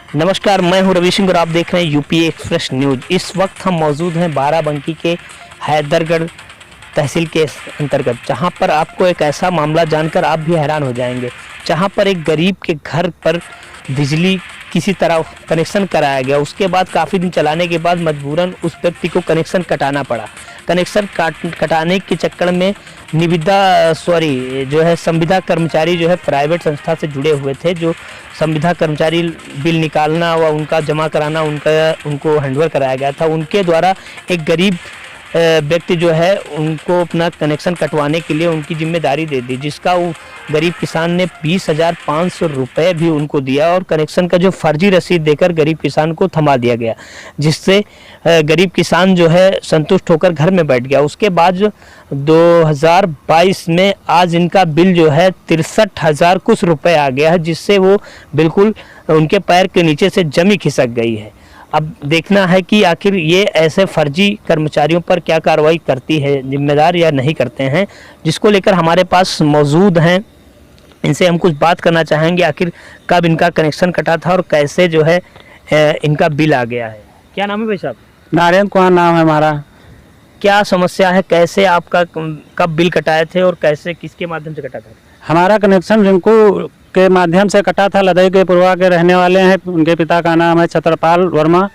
नमस्कार, मैं हूं रवि सिंह और आप देख रहे हैं यूपी एक्सप्रेस न्यूज। इस वक्त हम मौजूद हैं बाराबंकी के हैदरगढ़ तहसील के अंतर्गत, जहां पर आपको एक ऐसा मामला जानकर आप भी हैरान हो जाएंगे, जहां पर एक गरीब के घर पर बिजली किसी तरह कनेक्शन कराया गया। उसके बाद काफ़ी दिन चलाने के बाद मजबूरन उस व्यक्ति को कनेक्शन कटाना पड़ा। कनेक्शन कटाने के चक्कर में संविदा कर्मचारी जो है प्राइवेट संस्था से जुड़े हुए थे, जो संविदा कर्मचारी बिल निकालना व उनका जमा कराना उनको हैंडओवर कराया गया था। उनके द्वारा एक गरीब व्यक्ति जो है उनको अपना कनेक्शन कटवाने के लिए उनकी जिम्मेदारी दे दी, जिसका वो गरीब किसान ने 20,500 रुपये भी उनको दिया और कनेक्शन का जो फर्जी रसीद देकर गरीब किसान को थमा दिया गया, जिससे गरीब किसान जो है संतुष्ट होकर घर में बैठ गया। उसके बाद 2022 में आज इनका बिल जो है 63,000 कुछ रुपये आ गया है, जिससे वो बिल्कुल उनके पैर के नीचे से जमी खिसक गई है। अब देखना है कि आखिर ये ऐसे फर्जी कर्मचारियों पर क्या कार्रवाई करती है जिम्मेदार या नहीं करते हैं, जिसको लेकर हमारे पास मौजूद हैं। इनसे हम कुछ बात करना चाहेंगे, आखिर कब इनका कनेक्शन कटा था और कैसे जो है इनका बिल आ गया है। क्या नाम है भाई साहब? नारायण कुमार नाम है हमारा। क्या समस्या है, कैसे आपका कब बिल कटाए थे और कैसे किसके माध्यम से कटा था? हमारा कनेक्शन रिंकू के माध्यम से कटा था। लदई के पुरवा के रहने वाले हैं, उनके पिता का नाम है छतरपाल वर्मा।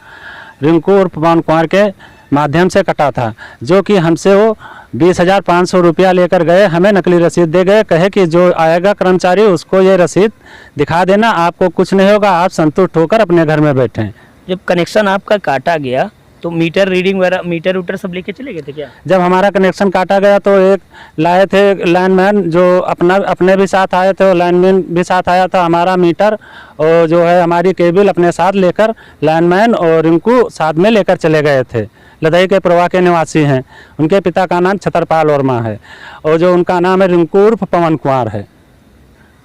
रिंकू और पवन कुमार के माध्यम से कटा था, जो कि हमसे वो 20,500 रुपया लेकर गए, हमें नकली रसीद दे गए, कहे कि जो आएगा कर्मचारी उसको ये रसीद दिखा देना, आपको कुछ नहीं होगा, आप संतुष्ट होकर अपने घर में बैठें। जब कनेक्शन आपका काटा गया तो मीटर रीडिंग वगैरह मीटर वूटर सब लेके चले गए थे क्या? जब हमारा कनेक्शन काटा गया तो एक लाए थे लाइनमैन, जो अपने भी साथ आए थे, लाइनमैन भी साथ आया था। हमारा मीटर और जो है हमारी केबल अपने साथ लेकर लाइनमैन और रिंकू साथ में लेकर चले गए थे। लदई के प्रवाह के निवासी हैं, उनके पिता का नाम छतरपाल वर्मा है और जो उनका नाम है रिंकू उर्फ पवन कुमार है।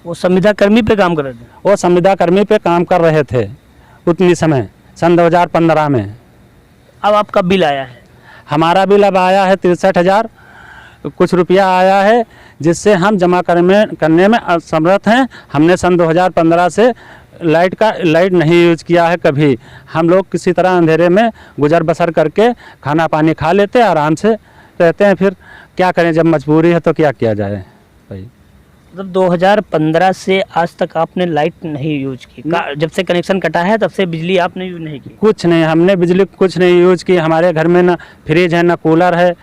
वो संविदा कर्मी पे काम कर रहे थे? वो संविदा कर्मी पे काम कर रहे थे उतनी समय, सन 2015 में। अब आपका बिल आया है? हमारा बिल अब आया है 63,000 कुछ रुपया आया है, जिससे हम जमा करने में असमर्थ हैं। हमने सन 2015 से लाइट नहीं यूज किया है कभी। हम लोग किसी तरह अंधेरे में गुजर बसर करके खाना पानी खा लेते, आराम से रहते हैं। फिर क्या करें, जब मजबूरी है तो क्या किया जाए भाई। मतलब 2015 से आज तक आपने लाइट नहीं यूज की? जब से कनेक्शन कटा है तब से बिजली आपने यूज नहीं की? कुछ नहीं, हमने बिजली कुछ नहीं यूज की। हमारे घर में ना फ्रिज है ना कूलर है।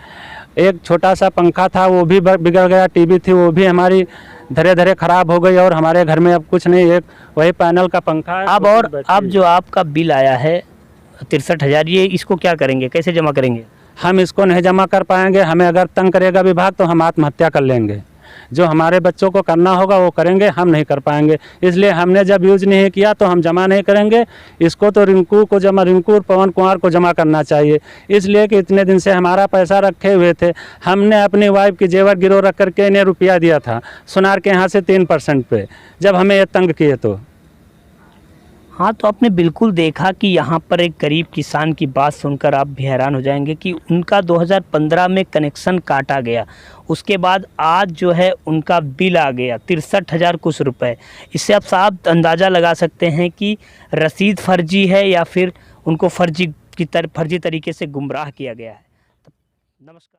एक छोटा सा पंखा था वो भी बिगड़ गया, टीवी थी वो भी हमारी धीरे धीरे खराब हो गई और हमारे घर में अब कुछ नहीं, एक वही पैनल का पंखा है। अब जो आपका बिल आया है 63,000, ये इसको क्या करेंगे, कैसे जमा करेंगे? हम इसको नहीं जमा कर पाएंगे। हमें अगर तंग करेगा विभाग तो हम आत्महत्या कर लेंगे। जो हमारे बच्चों को करना होगा वो करेंगे, हम नहीं कर पाएंगे। इसलिए हमने जब यूज नहीं किया तो हम जमा नहीं करेंगे। इसको तो रिंकू और पवन कुमार को जमा करना चाहिए, इसलिए कि इतने दिन से हमारा पैसा रखे हुए थे। हमने अपनी वाइफ की जेवर गिरो रख करके इन्हें रुपया दिया था सुनार के यहाँ से 3% पे, जब हमें ये तंग किए तो। हाँ, तो आपने बिल्कुल देखा कि यहाँ पर एक गरीब किसान की बात सुनकर आप भी हैरान हो जाएंगे कि उनका 2015 में कनेक्शन काटा गया, उसके बाद आज जो है उनका बिल आ गया 63,000 कुछ रुपए। इससे आप साफ अंदाज़ा लगा सकते हैं कि रसीद फर्जी है या फिर उनको फर्जी तरीके से गुमराह किया गया है। नमस्कार।